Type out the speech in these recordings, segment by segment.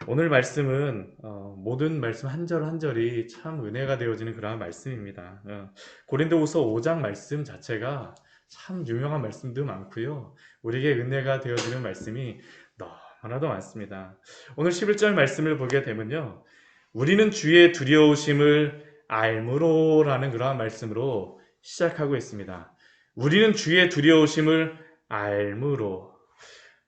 오늘 말씀은 모든 말씀 한 절 한 절이 참 은혜가 되어지는 그러한 말씀입니다. 고린도후서 5장 말씀 자체가 참 유명한 말씀도 많고요. 우리에게 은혜가 되어지는 말씀이 너무나도 많습니다. 오늘 11절 말씀을 보게 되면요. 우리는 주의 두려우심을 알므로라는 그러한 말씀으로 시작하고 있습니다. 우리는 주의 두려우심을 알므로.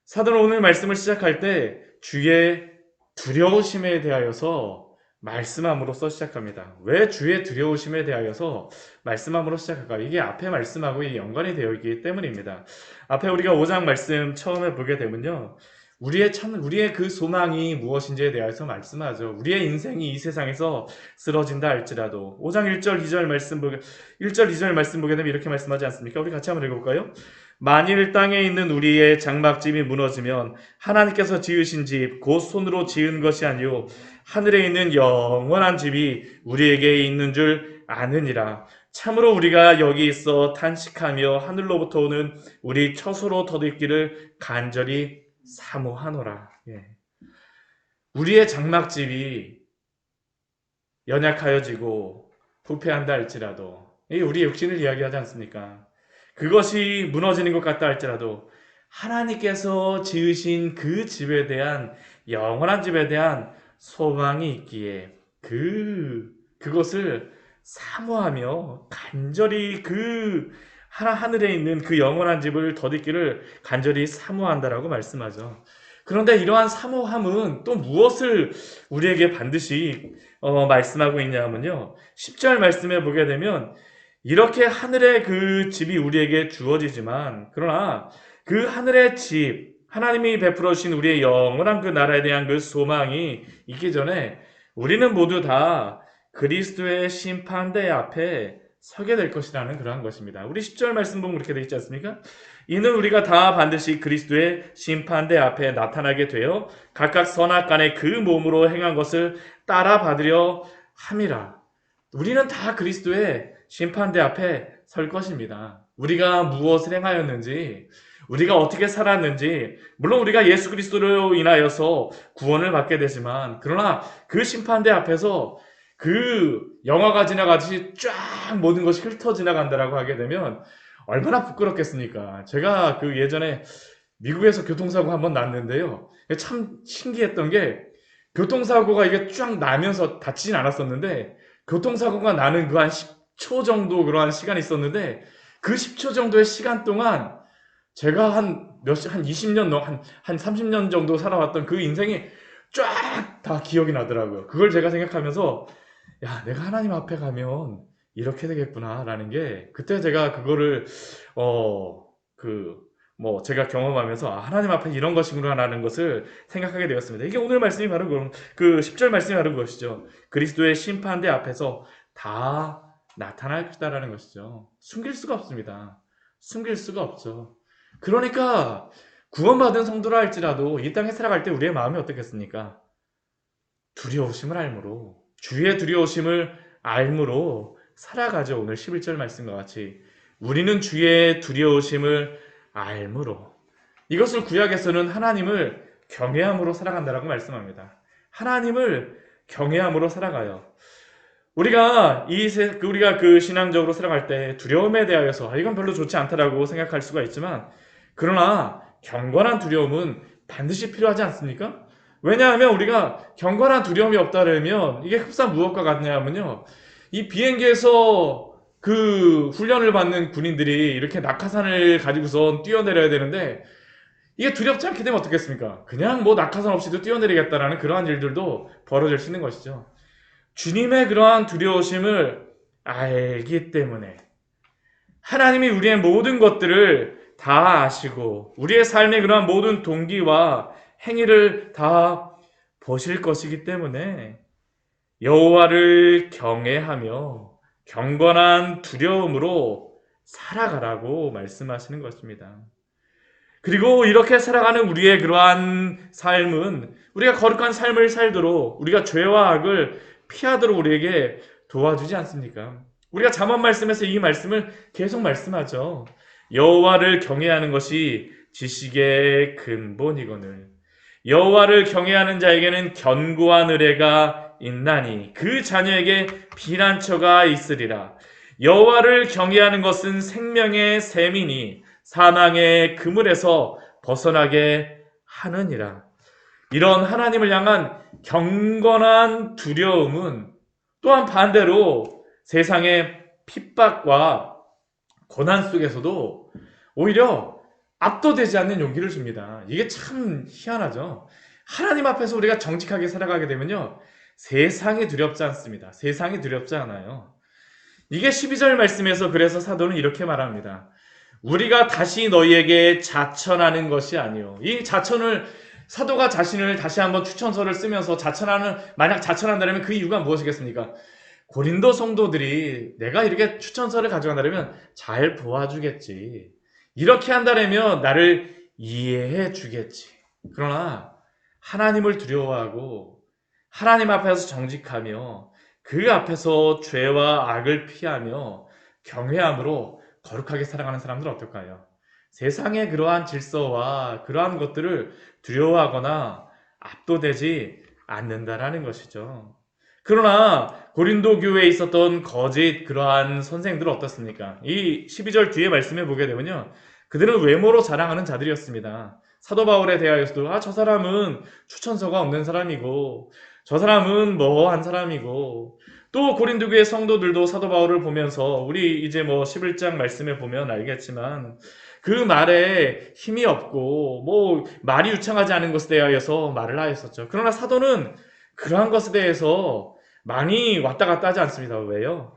사도는 오늘 말씀을 시작할 때 주의 두려우심에 대하여서 말씀함으로써 시작합니다. 왜 주의 두려우심에 대하여서 말씀함으로 시작할까? 이게 앞에 말씀하고 연관이 되어 있기 때문입니다. 앞에 우리가 5장 말씀 처음에 보게 되면요. 우리의 그 소망이 무엇인지에 대해서 말씀하죠. 우리의 인생이 이 세상에서 쓰러진다 할지라도 5장 1절 2절 말씀 1절 2절 말씀 보게 되면 이렇게 말씀하지 않습니까? 우리 같이 한번 읽어볼까요? 만일 땅에 있는 우리의 장막집이 무너지면 하나님께서 지으신 집 곧 손으로 지은 것이 아니요 하늘에 있는 영원한 집이 우리에게 있는 줄 아느니라. 참으로 우리가 여기 있어 탄식하며 하늘로부터 오는 우리 처소로 더듬기를 간절히 사모하노라. 예. 우리의 장막집이 연약하여지고 부패한다 할지라도 이게 우리 육신을 이야기하지 않습니까? 그것이 무너지는 것 같다 할지라도 하나님께서 지으신 그 집에 대한 영원한 집에 대한 소망이 있기에 그것을 사모하며 간절히 그 하늘에 있는 그 영원한 집을 더듬기를 간절히 사모한다라고 말씀하죠. 그런데 이러한 사모함은 또 무엇을 우리에게 반드시 말씀하고 있냐 하면요. 10절 말씀에 보게 되면 이렇게 하늘의 그 집이 우리에게 주어지지만 그러나 그 하늘의 집 하나님이 베풀어 주신 우리의 영원한 그 나라에 대한 그 소망이 있기 전에 우리는 모두 다 그리스도의 심판대 앞에 서게 될 것이라는 그러한 것입니다. 우리 10절 말씀 보면 그렇게 되어 있지 않습니까? 이는 우리가 다 반드시 그리스도의 심판대 앞에 나타나게 되어 각각 선악간에 그 몸으로 행한 것을 따라 받으려 함이라. 우리는 다 그리스도의 심판대 앞에 설 것입니다. 우리가 무엇을 행하였는지, 우리가 어떻게 살았는지, 물론 우리가 예수 그리스도로 인하여서 구원을 받게 되지만, 그러나 그 심판대 앞에서 그 영화가 지나가듯이 쫙 모든 것이 훑어 지나간다라고 하게 되면 얼마나 부끄럽겠습니까? 제가 그 예전에 미국에서 교통사고 한번 났는데요. 참 신기했던 게 교통사고가 이게 쫙 나면서 다치진 않았었는데 교통사고가 나는 그 한 10초 정도 그러한 시간이 있었는데 그 10초 정도의 시간 동안 제가 한 20년, 한 30년 정도 살아왔던 그 인생이 쫙 다 기억이 나더라고요. 그걸 제가 생각하면서 야, 내가 하나님 앞에 가면 이렇게 되겠구나라는 게 그때 제가 그거를 제가 경험하면서 하나님 앞에 이런 것이구나라는 것을 생각하게 되었습니다. 이게 오늘 말씀이 바로 그 10절 말씀이 바로 그것이죠. 그리스도의 심판대 앞에서 다 나타날 것이다라는 것이죠. 숨길 수가 없습니다. 숨길 수가 없죠. 그러니까 구원받은 성도라 할지라도 이 땅에 살아갈 때 우리의 마음이 어떻겠습니까? 두려우심을 알므로 주의 두려우심을 알므로 살아가죠. 오늘 11절 말씀과 같이 우리는 주의 두려우심을 알므로 이것을 구약에서는 하나님을 경외함으로 살아간다라고 말씀합니다. 하나님을 경외함으로 살아가요. 우리가 그 신앙적으로 살아갈 때 두려움에 대하여서 이건 별로 좋지 않다라고 생각할 수가 있지만 그러나 경건한 두려움은 반드시 필요하지 않습니까? 왜냐하면 우리가 경건한 두려움이 없다면 이게 흡사 무엇과 같냐면요. 이 비행기에서 그 훈련을 받는 군인들이 이렇게 낙하산을 가지고선 뛰어내려야 되는데 이게 두렵지 않게 되면 어떻겠습니까? 그냥 뭐 낙하산 없이도 뛰어내리겠다라는 그러한 일들도 벌어질 수 있는 것이죠. 주님의 그러한 두려우심을 알기 때문에 하나님이 우리의 모든 것들을 다 아시고 우리의 삶의 그러한 모든 동기와 행위를 다 보실 것이기 때문에 여호와를 경외하며 경건한 두려움으로 살아가라고 말씀하시는 것입니다. 그리고 이렇게 살아가는 우리의 그러한 삶은 우리가 거룩한 삶을 살도록 우리가 죄와 악을 피하도록 우리에게 도와주지 않습니까? 우리가 잠언 말씀에서 이 말씀을 계속 말씀하죠. 여호와를 경외하는 것이 지식의 근본이거늘 여호와를 경외하는 자에게는 견고한 의뢰가 있나니 그 자녀에게 피난처가 있으리라. 여호와를 경외하는 것은 생명의 샘이니 사망의 그물에서 벗어나게 하느니라. 이런 하나님을 향한 경건한 두려움은 또한 반대로 세상의 핍박과 고난 속에서도 오히려 압도되지 않는 용기를 줍니다. 이게 참 희한하죠. 하나님 앞에서 우리가 정직하게 살아가게 되면요, 세상이 두렵지 않습니다. 세상이 두렵지 않아요. 이게 12절 말씀에서 그래서 사도는 이렇게 말합니다. 우리가 다시 너희에게 자천하는 것이 아니요. 이 자천을, 사도가 자신을 다시 한번 추천서를 쓰면서 만약 자천한다면 그 이유가 무엇이겠습니까? 고린도 성도들이 내가 이렇게 추천서를 가져간다면 잘 도와주겠지. 이렇게 한다면 나를 이해해 주겠지. 그러나 하나님을 두려워하고 하나님 앞에서 정직하며 그 앞에서 죄와 악을 피하며 경외함으로 거룩하게 살아가는 사람들은 어떨까요? 세상의 그러한 질서와 그러한 것들을 두려워하거나 압도되지 않는다라는 것이죠. 그러나 고린도 교회에 있었던 거짓 그러한 선생들은 어떻습니까? 이 12절 뒤에 말씀해 보게 되면요, 그들은 외모로 자랑하는 자들이었습니다. 사도 바울에 대하여서도 저 사람은 추천서가 없는 사람이고 저 사람은 뭐 한 사람이고, 또 고린도 교회 성도들도 사도 바울을 보면서 우리 이제 뭐 11장 말씀에 보면 알겠지만 그 말에 힘이 없고 뭐 말이 유창하지 않은 것에 대하여서 말을 하였었죠. 그러나 사도는 그러한 것에 대해서 많이 왔다 갔다 하지 않습니다. 왜요?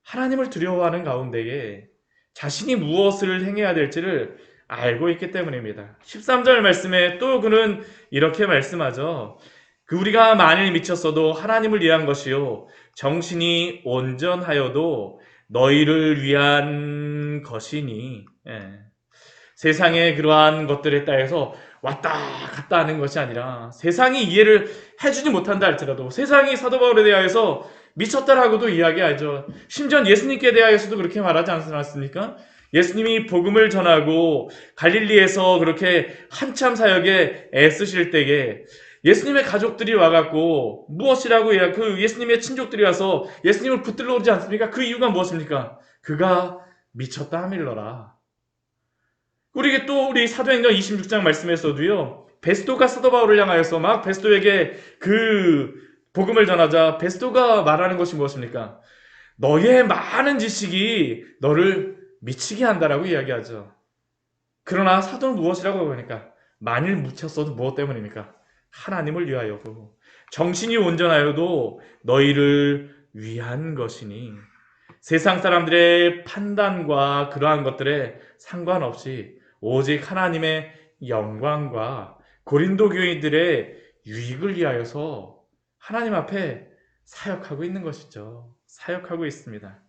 하나님을 두려워하는 가운데에 자신이 무엇을 행해야 될지를 알고 있기 때문입니다. 13절 말씀에 또 그는 이렇게 말씀하죠. 그 우리가 만일 미쳤어도 하나님을 위한 것이요 정신이 온전하여도 너희를 위한 것이니. 세상의 그러한 것들에 따라서 왔다 갔다 하는 것이 아니라, 세상이 이해를 해주지 못한다 할지라도 세상이 사도 바울에 대하여서 미쳤다라고도 이야기하죠. 심지어 예수님께 대하여서도 그렇게 말하지 않았습니까? 예수님이 복음을 전하고 갈릴리에서 그렇게 한참 사역에 애쓰실 때에 예수님의 가족들이 와갖고 무엇이라고 그 예수님의 친족들이 와서 예수님을 붙들러 오지 않습니까? 그 이유가 무엇입니까? 그가 미쳤다 하밀러라. 우리 사도행전 26장 말씀에서도요, 베스도가 사도 바울을 향하여서 막 베스도에게 그 복음을 전하자 베스도가 말하는 것이 무엇입니까? 너의 많은 지식이 너를 미치게 한다라고 이야기하죠. 그러나 사도는 무엇이라고 하니까 만일 묻혔어도 무엇 때문입니까? 하나님을 위하여고 정신이 온전하여도 너희를 위한 것이니. 세상 사람들의 판단과 그러한 것들에 상관없이 오직 하나님의 영광과 고린도 교인들의 유익을 위하여서 하나님 앞에 사역하고 있는 것이죠. 사역하고 있습니다.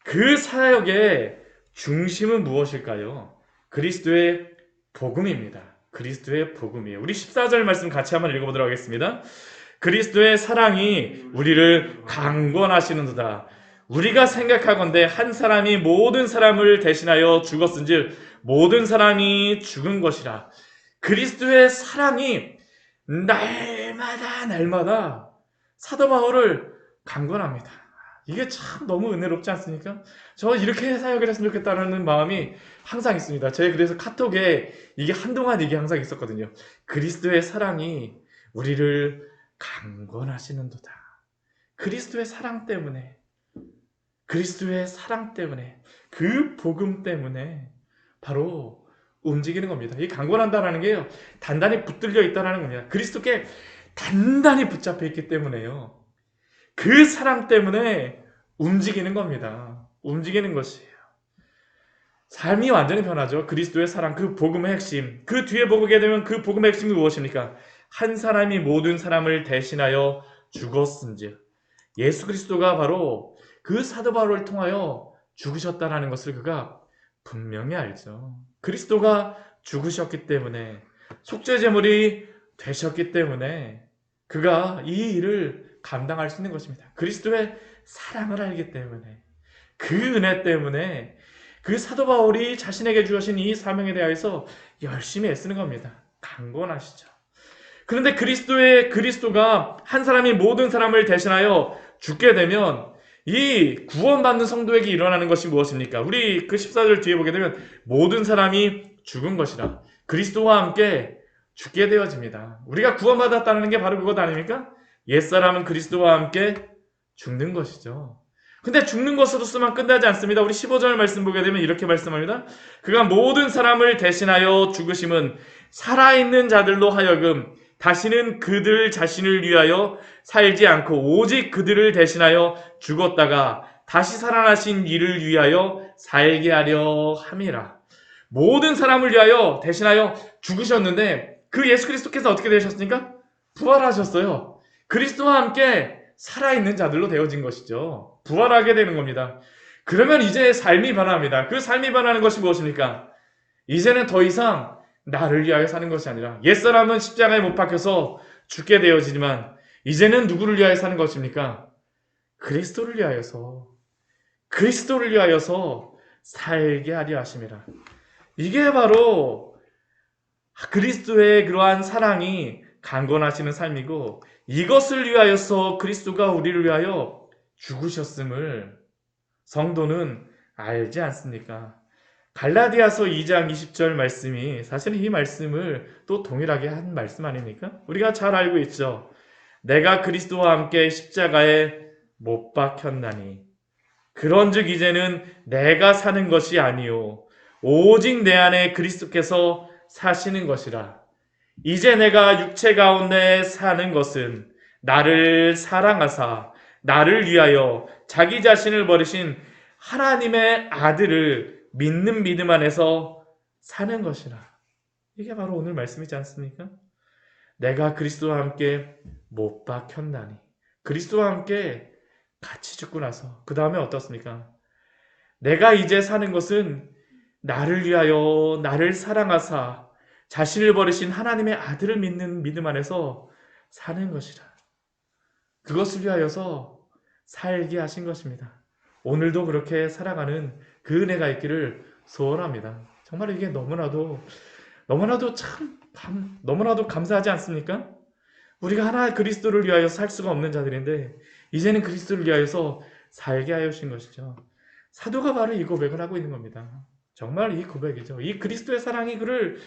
그 사역의 중심은 무엇일까요? 그리스도의 복음입니다. 그리스도의 복음이에요. 우리 14절 말씀 같이 한번 읽어보도록 하겠습니다. 그리스도의 사랑이 우리를 강권하시는도다. 우리가 생각하건대 한 사람이 모든 사람을 대신하여 죽었은즉 모든 사람이 죽은 것이라. 그리스도의 사랑이 날마다 사도 바울을 강권합니다. 이게 참 너무 은혜롭지 않습니까? 저 이렇게 사역을 했으면 좋겠다는 마음이 항상 있습니다. 그래서 카톡에 이게 한동안 이게 항상 있었거든요. 그리스도의 사랑이 우리를 강권하시는도다. 그리스도의 사랑 때문에, 그리스도의 사랑 때문에, 그 복음 때문에 바로 움직이는 겁니다. 이 강권한다라는 게요, 단단히 붙들려 있다라는 겁니다. 그리스도께 단단히 붙잡혀 있기 때문에요. 그 사랑 때문에 움직이는 겁니다. 움직이는 것이에요. 삶이 완전히 변하죠. 그리스도의 사랑, 그 복음의 핵심. 그 뒤에 보게 되면 그 복음의 핵심이 무엇입니까? 한 사람이 모든 사람을 대신하여 죽었은즉. 예수 그리스도가 바로 그 사도 바울을 통하여 죽으셨다는 것을 그가 분명히 알죠. 그리스도가 죽으셨기 때문에, 속죄제물이 되셨기 때문에 그가 이 일을 감당할 수 있는 것입니다. 그리스도의 사랑을 알기 때문에, 그 은혜 때문에 그 사도 바울이 자신에게 주어진 이 사명에 대하여서 열심히 애쓰는 겁니다. 강권하시죠. 그런데 그리스도가 한 사람이 모든 사람을 대신하여 죽게 되면 이 구원받는 성도에게 일어나는 것이 무엇입니까? 우리 그 14절 뒤에 보게 되면 모든 사람이 죽은 것이라. 그리스도와 함께 죽게 되어집니다. 우리가 구원받았다는 게 바로 그것 아닙니까? 옛사람은 그리스도와 함께 죽는 것이죠. 근데 죽는 것으로서만 끝나지 않습니다. 우리 15절 말씀 보게 되면 이렇게 말씀합니다. 그가 모든 사람을 대신하여 죽으심은 살아있는 자들로 하여금 다시는 그들 자신을 위하여 살지 않고 오직 그들을 대신하여 죽었다가 다시 살아나신 이를 위하여 살게 하려 함이라. 모든 사람을 위하여 대신하여 죽으셨는데 그 예수 그리스도께서 어떻게 되셨습니까? 부활하셨어요. 그리스도와 함께 살아있는 자들로 되어진 것이죠. 부활하게 되는 겁니다. 그러면 이제 삶이 변합니다. 그 삶이 변하는 것이 무엇입니까? 이제는 더 이상 나를 위하여 사는 것이 아니라 옛사람은 십자가에 못 박혀서 죽게 되어지지만 이제는 누구를 위하여 사는 것입니까? 그리스도를 위하여서 살게 하려 하심이라. 이게 바로 그리스도의 그러한 사랑이 강건하시는 삶이고 이것을 위하여서 그리스도가 우리를 위하여 죽으셨음을 성도는 알지 않습니까? 갈라디아서 2장 20절 말씀이 사실 이 말씀을 또 동일하게 한 말씀 아닙니까? 우리가 잘 알고 있죠. 내가 그리스도와 함께 십자가에 못 박혔나니 그런즉 이제는 내가 사는 것이 아니요 오직 내 안에 그리스도께서 사시는 것이라. 이제 내가 육체 가운데 사는 것은 나를 사랑하사 나를 위하여 자기 자신을 버리신 하나님의 아들을 믿는 믿음 안에서 사는 것이라. 이게 바로 오늘 말씀이지 않습니까? 내가 그리스도와 함께 못 박혔나니 그리스도와 함께 같이 죽고 나서 그 다음에 어떻습니까? 내가 이제 사는 것은 나를 위하여 나를 사랑하사 자신을 버리신 하나님의 아들을 믿는 믿음 안에서 사는 것이라. 그것을 위하여서 살게 하신 것입니다. 오늘도 그렇게 살아가는 그 은혜가 있기를 소원합니다. 정말 이게 너무나도 너무나도 감사하지 않습니까? 우리가 하나 그리스도를 위하여 살 수가 없는 자들인데 이제는 그리스도를 위하여서 살게 하여 주신 것이죠. 사도가 바로 이 고백을 하고 있는 겁니다. 정말 이 고백이죠. 이 그리스도의 사랑이 그를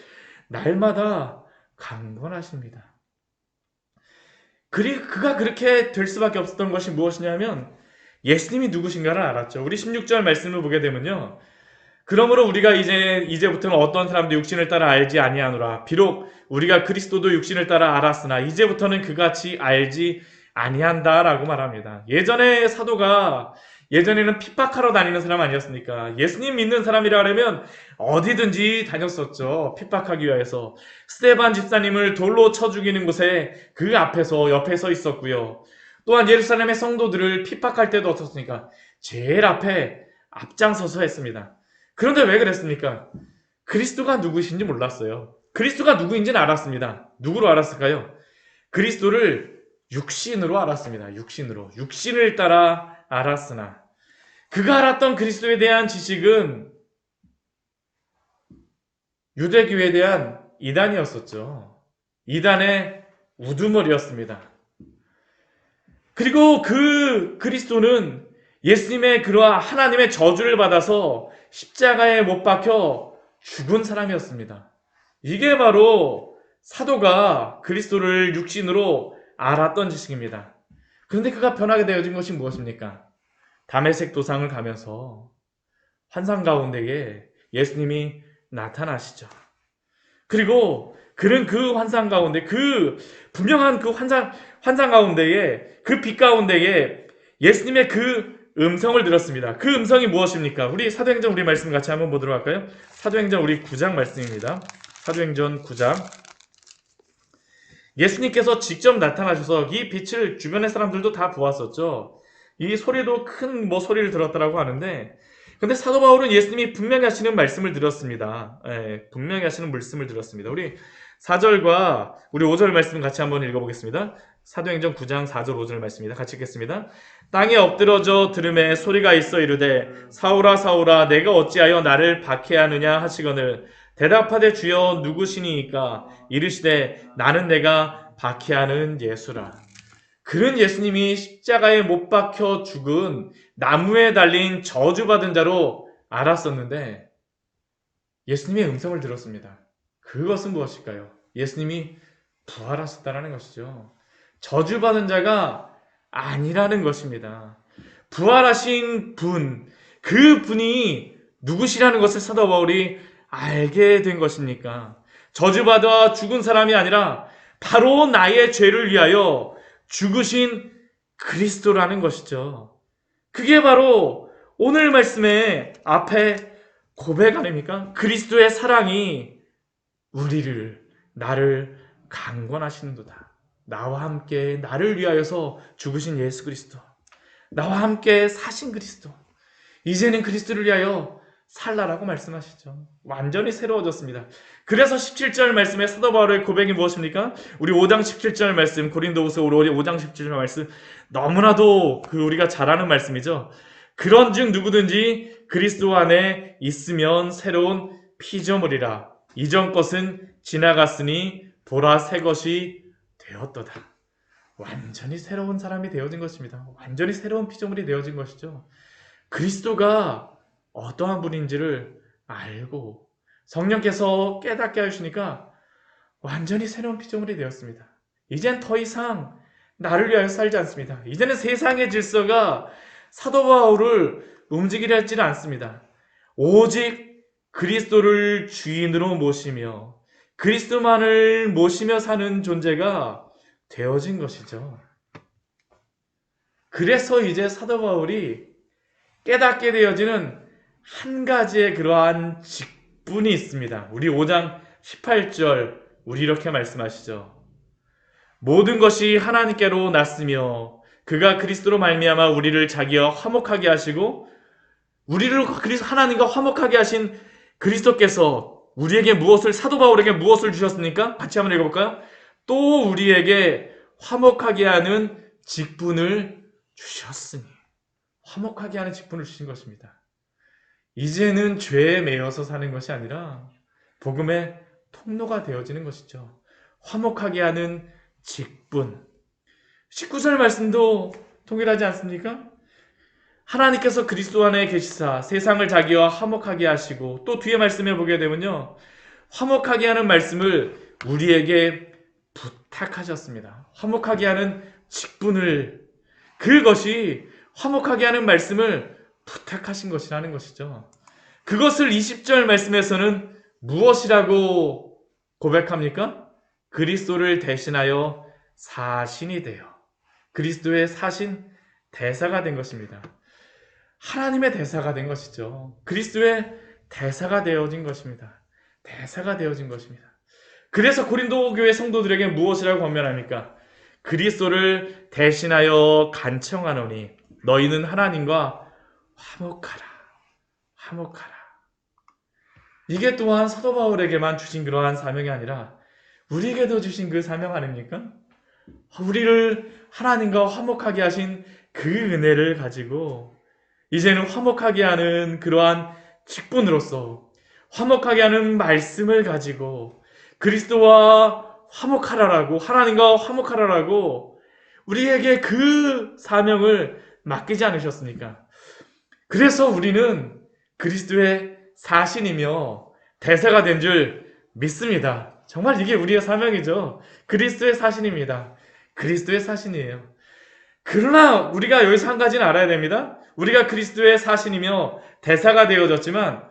날마다 강건하십니다. 그가 그렇게 될 수밖에 없었던 것이 무엇이냐면 예수님이 누구신가를 알았죠. 우리 16절 말씀을 보게 되면요. 그러므로 우리가 이제부터는 어떤 사람도 육신을 따라 알지 아니하노라. 비록 우리가 그리스도도 육신을 따라 알았으나 이제부터는 그같이 알지 아니한다라고 말합니다. 예전에는 핍박하러 다니는 사람 아니었습니까? 예수님 믿는 사람이라 하려면 어디든지 다녔었죠. 핍박하기 위해서. 스데반 집사님을 돌로 쳐 죽이는 곳에 그 옆에 서 있었고요. 또한 예루살렘의 성도들을 핍박할 때도 어떻습니까? 제일 앞장서서 했습니다. 그런데 왜 그랬습니까? 그리스도가 누구신지 몰랐어요. 그리스도가 누구인지는 알았습니다. 누구로 알았을까요? 그리스도를 육신으로 알았습니다. 육신을 따라 알았으나 그가 알았던 그리스도에 대한 지식은 유대교에 대한 이단이었었죠. 이단의 우두머리였습니다. 그리고 그 그리스도는 예수님의 그러한 하나님의 저주를 받아서 십자가에 못 박혀 죽은 사람이었습니다. 이게 바로 사도가 그리스도를 육신으로 알았던 지식입니다. 그런데 그가 변하게 되어진 것이 무엇입니까? 다메섹 도상을 가면서 환상 가운데에 예수님이 나타나시죠. 그리고 그는 그 환상 가운데 그 분명한 그 환상 가운데에 그 빛 가운데에 예수님의 그 음성을 들었습니다. 그 음성이 무엇입니까? 우리 사도행전 우리 말씀 같이 한번 보도록 할까요? 사도행전 우리 9장 말씀입니다. 사도행전 9장. 예수님께서 직접 나타나셔서 이 빛을 주변의 사람들도 다 보았었죠. 이 소리도 큰 소리를 들었다라고 하는데, 근데 사도 바울은 예수님이 분명히 하시는 말씀을 들었습니다. 분명히 하시는 말씀을 들었습니다. 우리 4절과 우리 5절 말씀 같이 한번 읽어보겠습니다. 사도행전 9장 4절 5절 말씀입니다. 같이 읽겠습니다. 땅에 엎드러져 들음에 소리가 있어 이르되 사울아 사울아 내가 어찌하여 나를 박해하느냐 하시거늘 대답하되 주여 누구시니까? 이르시되 나는 내가 박해하는 예수라. 그는 예수님이 십자가에 못 박혀 죽은 나무에 달린 저주받은 자로 알았었는데 예수님의 음성을 들었습니다. 그것은 무엇일까요? 예수님이 부활하셨다는 것이죠. 저주받은 자가 아니라는 것입니다. 부활하신 분, 그 분이 누구시라는 것을 사도 바울이 알게 된 것입니까? 저주받아 죽은 사람이 아니라 바로 나의 죄를 위하여 죽으신 그리스도라는 것이죠. 그게 바로 오늘 말씀의 앞에 고백 아닙니까? 그리스도의 사랑이 우리를, 나를 강권하시는도다. 나와 함께 나를 위하여서 죽으신 예수 그리스도, 나와 함께 사신 그리스도, 이제는 그리스도를 위하여 살라라고 말씀하시죠. 완전히 새로워졌습니다. 그래서 17절 말씀에 사도 바울의 고백이 무엇입니까? 우리 5장 17절 말씀, 고린도후서 5장 17절 말씀, 너무나도 우리가 잘 아는 말씀이죠. 그런즉 누구든지 그리스도 안에 있으면 새로운 피조물이라. 이전 것은 지나갔으니 보라 새 것이 되었도다. 완전히 새로운 사람이 되어진 것입니다. 완전히 새로운 피조물이 되어진 것이죠. 그리스도가 어떠한 분인지를 알고 성령께서 깨닫게 하시니까 완전히 새로운 피조물이 되었습니다. 이젠 더 이상 나를 위하여 살지 않습니다. 이제는 세상의 질서가 사도 바울을 움직이려 하지는 않습니다. 오직 그리스도를 주인으로 모시며 그리스도만을 모시며 사는 존재가 되어진 것이죠. 그래서 이제 사도 바울이 깨닫게 되어지는 한 가지의 그러한 직분이 있습니다. 우리 5장 18절 우리 이렇게 말씀하시죠. 모든 것이 하나님께로 났으며 그가 그리스도로 말미암아 우리를 자기와 화목하게 하시고 우리를 하나님과 화목하게 하신 그리스도께서 우리에게 무엇을, 사도 바울에게 무엇을 주셨습니까? 같이 한번 읽어볼까요? 또 우리에게 화목하게 하는 직분을 주셨으니, 화목하게 하는 직분을 주신 것입니다. 이제는 죄에 매여서 사는 것이 아니라 복음의 통로가 되어지는 것이죠. 화목하게 하는 직분. 19절 말씀도 동일하지 않습니까? 하나님께서 그리스도 안에 계시사 세상을 자기와 화목하게 하시고, 또 뒤에 말씀에 보게 되면요, 화목하게 하는 말씀을 우리에게 부탁하셨습니다. 화목하게 하는 직분을, 그것이 화목하게 하는 말씀을 부탁하신 것이라는 것이죠. 그것을 20절 말씀에서는 무엇이라고 고백합니까? 그리스도를 대신하여 사신이 되어 그리스도의 사신 대사가 된 것입니다. 하나님의 대사가 된 것이죠. 그리스도의 대사가 되어진 것입니다. 대사가 되어진 것입니다. 그래서 고린도 교회 성도들에게 무엇이라고 권면합니까? 그리스도를 대신하여 간청하노니 너희는 하나님과 화목하라. 화목하라. 이게 또한 사도 바울에게만 주신 그러한 사명이 아니라 우리에게도 주신 그 사명 아닙니까? 우리를 하나님과 화목하게 하신 그 은혜를 가지고 이제는 화목하게 하는 그러한 직분으로서 화목하게 하는 말씀을 가지고 그리스도와 화목하라라고, 하나님과 화목하라라고 우리에게 그 사명을 맡기지 않으셨습니까? 그래서 우리는 그리스도의 사신이며 대사가 된 줄 믿습니다. 정말 이게 우리의 사명이죠. 그리스도의 사신입니다. 그리스도의 사신이에요. 그러나 우리가 여기서 한 가지는 알아야 됩니다. 우리가 그리스도의 사신이며 대사가 되어졌지만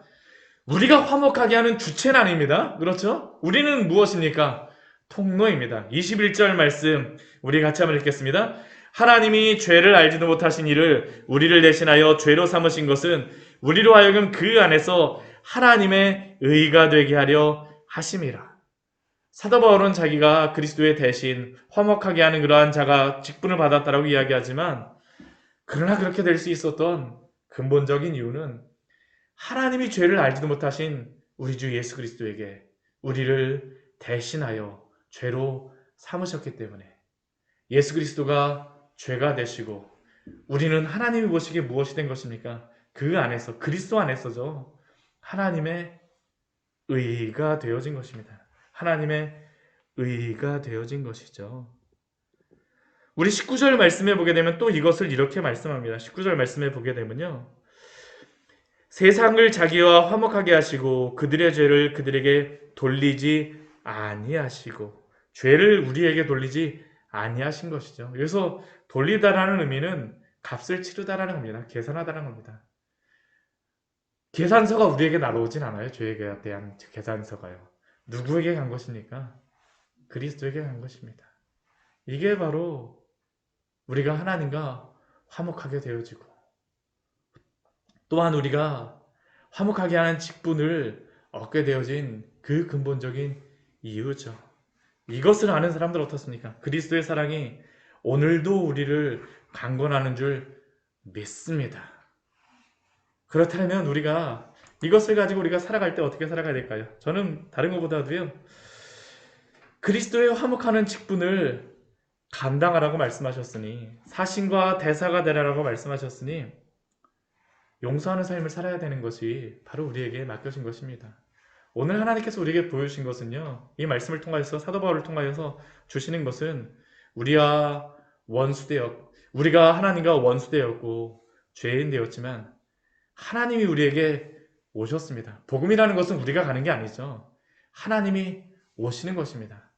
우리가 화목하게 하는 주체는 아닙니다. 그렇죠? 우리는 무엇입니까? 통로입니다. 21절 말씀 우리 같이 한번 읽겠습니다. 하나님이 죄를 알지도 못하신 이를 우리를 대신하여 죄로 삼으신 것은 우리로 하여금 그 안에서 하나님의 의가 되게 하려 하심이라. 사도 바울은 자기가 그리스도의 대신 화목하게 하는 그러한 자가 직분을 받았다라고 이야기하지만, 그러나 그렇게 될 수 있었던 근본적인 이유는 하나님이 죄를 알지도 못하신 우리 주 예수 그리스도에게 우리를 대신하여 죄로 삼으셨기 때문에, 예수 그리스도가 죄가 되시고 우리는 하나님이 보시기에 무엇이 된 것입니까? 그 안에서, 그리스도 안에서죠. 하나님의 의가 되어진 것입니다. 하나님의 의가 되어진 것이죠. 우리 19절 말씀에 보게 되면 또 이것을 이렇게 말씀합니다. 19절 말씀에 보게 되면요. 세상을 자기와 화목하게 하시고 그들의 죄를 그들에게 돌리지 아니하시고, 죄를 우리에게 돌리지 아니하신 것이죠. 그래서 돌리다라는 의미는 값을 치르다라는 겁니다. 계산하다라는 겁니다. 계산서가 우리에게 날아오진 않아요. 죄에 대한 계산서가요. 누구에게 간 것입니까? 그리스도에게 간 것입니다. 이게 바로 우리가 하나님과 화목하게 되어지고, 또한 우리가 화목하게 하는 직분을 얻게 되어진 그 근본적인 이유죠. 이것을 아는 사람들 어떻습니까? 그리스도의 사랑이 오늘도 우리를 강권하는 줄 믿습니다. 그렇다면 우리가 이것을 가지고 우리가 살아갈 때 어떻게 살아가야 될까요? 저는 다른 것보다도요, 그리스도의 화목하는 직분을 감당하라고 말씀하셨으니, 사신과 대사가 되라라고 말씀하셨으니, 용서하는 삶을 살아야 되는 것이 바로 우리에게 맡겨진 것입니다. 오늘 하나님께서 우리에게 보여주신 것은요, 이 말씀을 통하여서, 사도 바울을 통하여서 주시는 것은 우리가 하나님과 원수되었고 죄인 되었지만 하나님이 우리에게 오셨습니다. 복음이라는 것은 우리가 가는 게 아니죠. 하나님이 오시는 것입니다.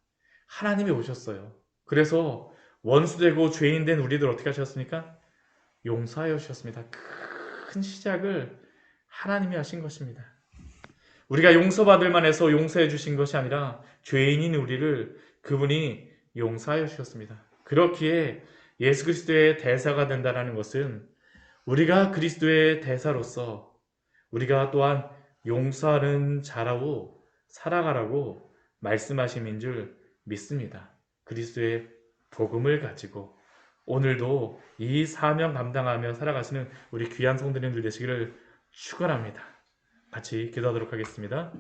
하나님이 오셨어요. 그래서 원수되고 죄인 된 우리들 어떻게 하셨습니까? 용서하여 주셨습니다. 큰 시작을 하나님이 하신 것입니다. 우리가 용서받을 만해서 용서해 주신 것이 아니라 죄인인 우리를 그분이 용서하여 주셨습니다. 그렇기에 예수 그리스도의 대사가 된다는 것은 우리가 그리스도의 대사로서 우리가 또한 용서하는 자라고 살아가라고 말씀하심인 줄 믿습니다. 그리스도의 복음을 가지고 오늘도 이 사명 감당하며 살아가시는 우리 귀한 성도님들 되시기를 축원합니다. 같이 기도하도록 하겠습니다.